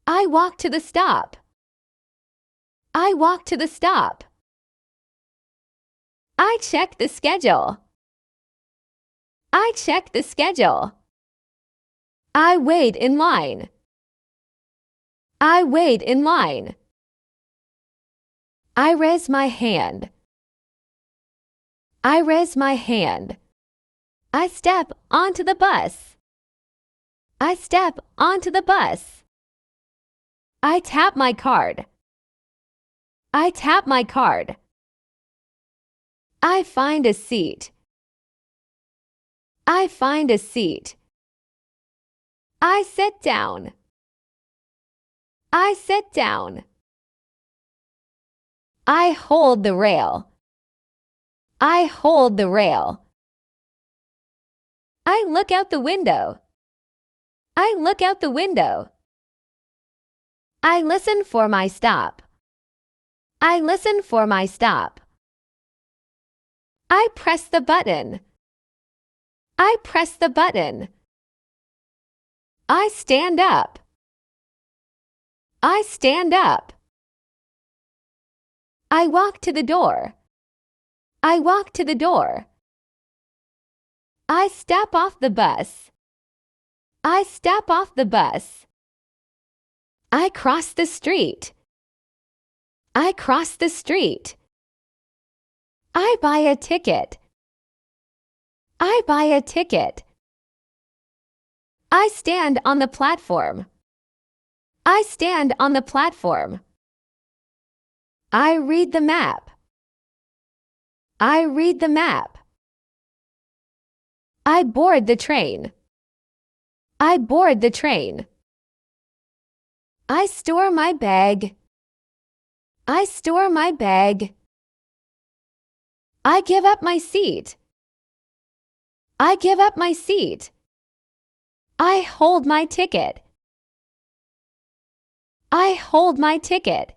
I walk to the stop. I walk to the stop. I check the schedule. I check the schedule. I wait in line. I wait in line. I raise my hand. I raise my hand. I step onto the bus. I step onto the bus. I tap my card. I tap my card. I find a seat. I find a seat. I sit down. I sit down. I hold the rail. I hold the rail. I look out the window. I look out the window. I listen for my stop. I listen for my stop. I press the button. I press the button. I stand up. I stand up. I walk to the door. I walk to the door. I step off the bus. I step off the bus. I cross the street. I cross the street. I buy a ticket. I buy a ticket. I stand on the platform. I stand on the platform. I read the map. I read the map. I board the train. I board the train. I store my bag. I store my bag. I give up my seat. I give up my seat. I hold my ticket. I hold my ticket.